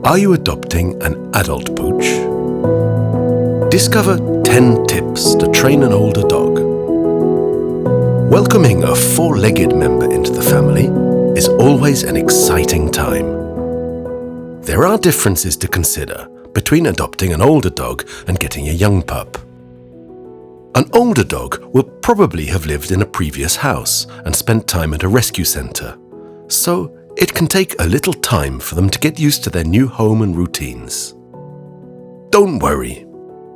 Are you adopting an adult pooch? Discover 10 tips to train an older dog. Welcoming a four-legged member into the family is always an exciting time. There are differences to consider between adopting an older dog and getting a young pup. An older dog will probably have lived in a previous house and spent time at a rescue center, so it can take a little time for them to get used to their new home and routines. Don't worry.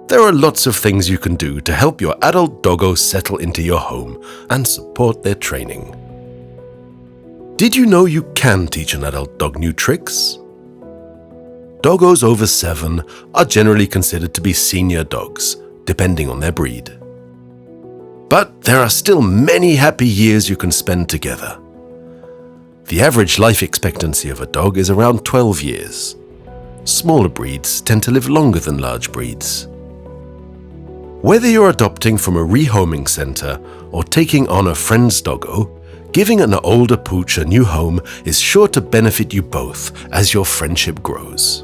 There are lots of things you can do to help your adult doggo settle into your home and support their training. Did you know you can teach an adult dog new tricks? Doggos over 7 are generally considered to be senior dogs, depending on their breed. But there are still many happy years you can spend together. The average life expectancy of a dog is around 12 years. Smaller breeds tend to live longer than large breeds. Whether you're adopting from a rehoming center or taking on a friend's doggo, giving an older pooch a new home is sure to benefit you both as your friendship grows.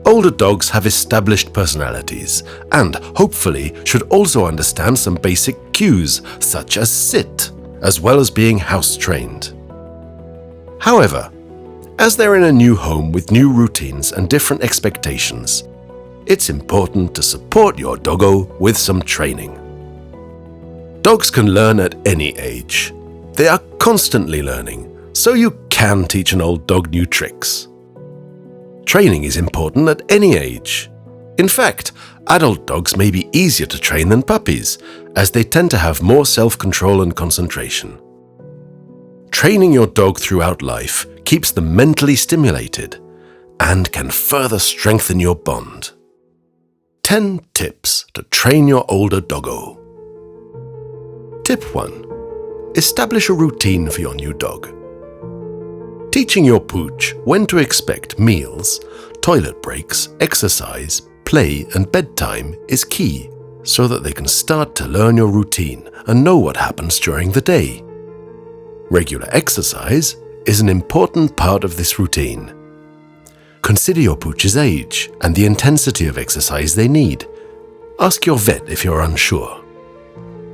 Older dogs have established personalities and, hopefully, should also understand some basic cues such as sit, as well as being house-trained. However, as they're in a new home with new routines and different expectations, it's important to support your doggo with some training. Dogs can learn at any age. They are constantly learning, so you can teach an old dog new tricks. Training is important at any age. In fact, adult dogs may be easier to train than puppies, as they tend to have more self-control and concentration. Training your dog throughout life keeps them mentally stimulated and can further strengthen your bond. 10 tips to train your older doggo. Tip 1. Establish a routine for your new dog. Teaching your pooch when to expect meals, toilet breaks, exercise, play, and bedtime is key so that they can start to learn your routine and know what happens during the day. Regular exercise is an important part of this routine. Consider your pooch's age and the intensity of exercise they need. Ask your vet if you're unsure.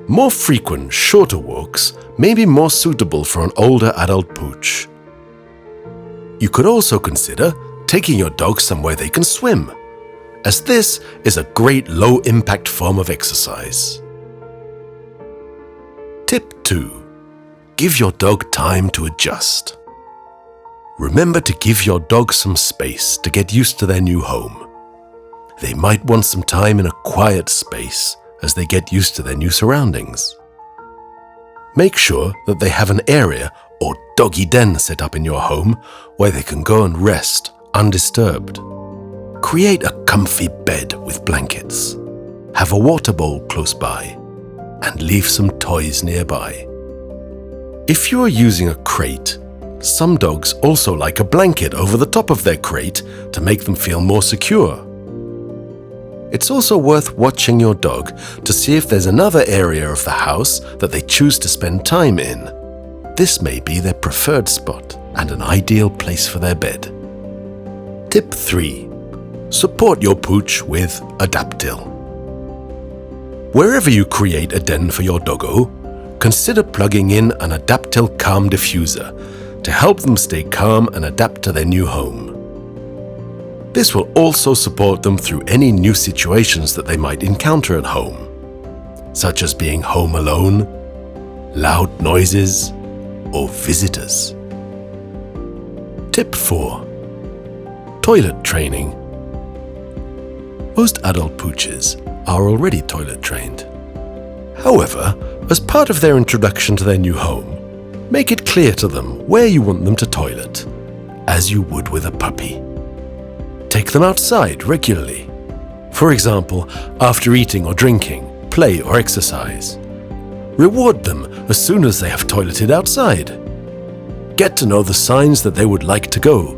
More frequent, shorter walks may be more suitable for an older adult pooch. You could also consider taking your dog somewhere they can swim, as this is a great low-impact form of exercise. Tip 2. Give your dog time to adjust. Remember to give your dog some space to get used to their new home. They might want some time in a quiet space as they get used to their new surroundings. Make sure that they have an area or doggy den set up in your home where they can go and rest undisturbed. Create a comfy bed with blankets. Have a water bowl close by and leave some toys nearby. If you are using a crate, some dogs also like a blanket over the top of their crate to make them feel more secure. It's also worth watching your dog to see if there's another area of the house that they choose to spend time in. This may be their preferred spot and an ideal place for their bed. Tip 3. Support your pooch with a daptil. Wherever you create a den for your doggo, consider plugging in an Adaptil Calm diffuser to help them stay calm and adapt to their new home. This will also support them through any new situations that they might encounter at home, such as being home alone, loud noises, or visitors. Tip 4. Toilet training. Most adult pooches are already toilet trained. However, as part of their introduction to their new home, make it clear to them where you want them to toilet, as you would with a puppy. Take them outside regularly. For example, after eating or drinking, play or exercise. Reward them as soon as they have toileted outside. Get to know the signs that they would like to go.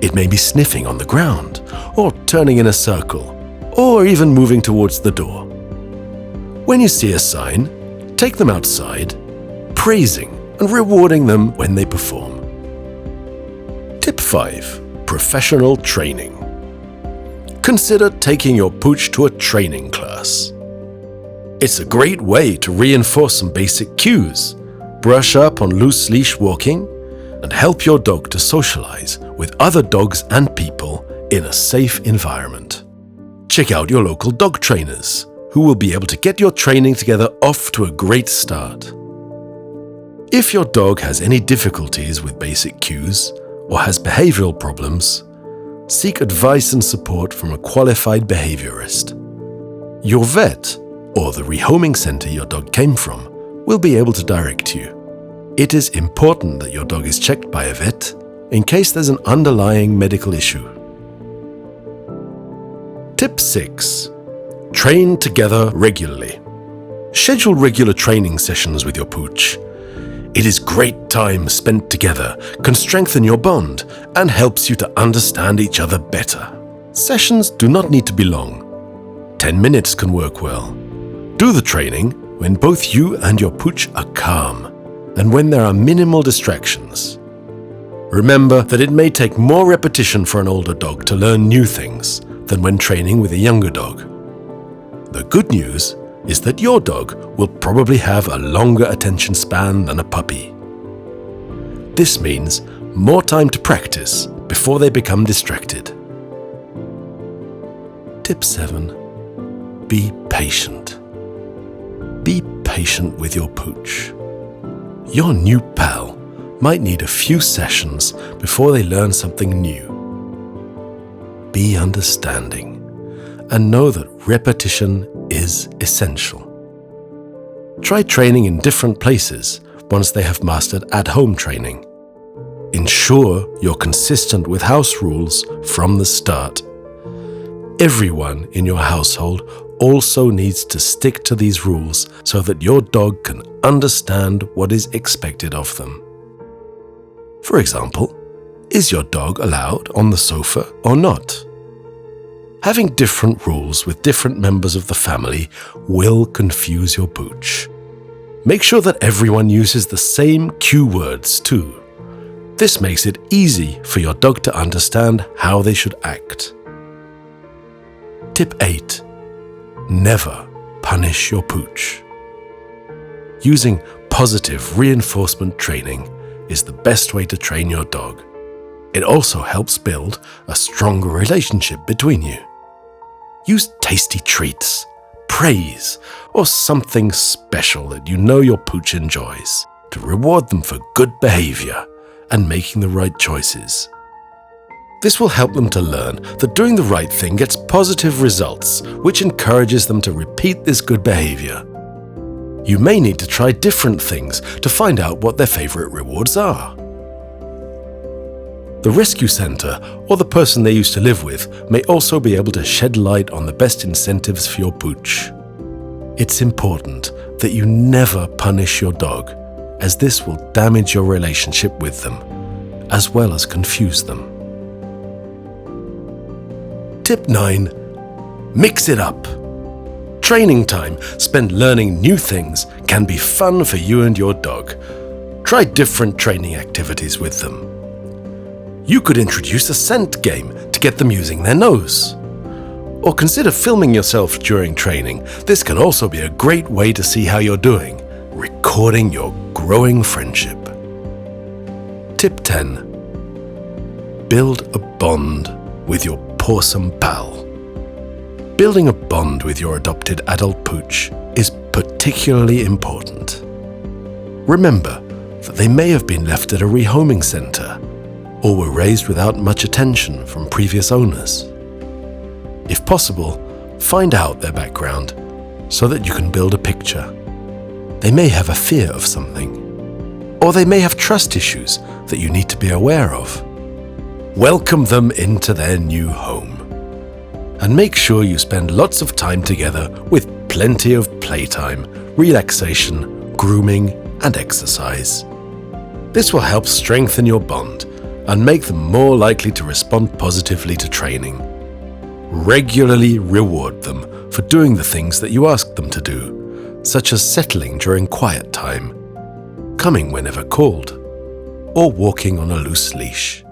It may be sniffing on the ground, or turning in a circle, or even moving towards the door. When you see a sign, take them outside, praising and rewarding them when they perform. Tip 5. professional training. Consider taking your pooch to a training class. It's a great way to reinforce some basic cues, brush up on loose leash walking, and help your dog to socialize with other dogs and people in a safe environment. Check out your local dog trainers, who will be able to get your training together off to a great start. If your dog has any difficulties with basic cues or has behavioral problems, seek advice and support from a qualified behaviorist. Your vet, or the rehoming center your dog came from, will be able to direct you. It is important that your dog is checked by a vet in case there's an underlying medical issue. Tip 6. Train together regularly. Schedule regular training sessions with your pooch. It is great time spent together, can strengthen your bond, and helps you to understand each other better. Sessions do not need to be long. 10 minutes can work well. Do the training when both you and your pooch are calm and when there are minimal distractions. Remember that it may take more repetition for an older dog to learn new things than when training with a younger dog. The good news is that your dog will probably have a longer attention span than a puppy. This means more time to practice before they become distracted. Tip 7. Be patient. Be patient with your pooch. Your new pal might need a few sessions before they learn something new. Be understanding and know that repetition is essential. Try training in different places once they have mastered at-home training. Ensure you're consistent with house rules from the start. Everyone in your household also needs to stick to these rules so that your dog can understand what is expected of them. For example, is your dog allowed on the sofa or not? Having different rules with different members of the family will confuse your pooch. Make sure that everyone uses the same cue words too. This makes it easy for your dog to understand how they should act. Tip 8. Never punish your pooch. Using positive reinforcement training is the best way to train your dog. It also helps build a stronger relationship between you. Use tasty treats, praise, or something special that you know your pooch enjoys to reward them for good behavior and making the right choices. This will help them to learn that doing the right thing gets positive results, which encourages them to repeat this good behavior. You may need to try different things to find out what their favorite rewards are. The rescue center or the person they used to live with may also be able to shed light on the best incentives for your pooch. It's important that you never punish your dog, as this will damage your relationship with them, as well as confuse them. Tip 9. Mix it up. Training time spent learning new things can be fun for you and your dog. Try different training activities with them. You could introduce a scent game to get them using their nose. Or consider filming yourself during training. This can also be a great way to see how you're doing, recording your growing friendship. Tip 10. Build a bond with your pawsome pal. Building a bond with your adopted adult pooch is particularly important. Remember that they may have been left at a rehoming center or were raised without much attention from previous owners. If possible, find out their background so that you can build a picture. They may have a fear of something, or they may have trust issues that you need to be aware of. Welcome them into their new home. And make sure you spend lots of time together with plenty of playtime, relaxation, grooming, and exercise. This will help strengthen your bond and make them more likely to respond positively to training. Regularly reward them for doing the things that you ask them to do, such as settling during quiet time, coming whenever called, or walking on a loose leash.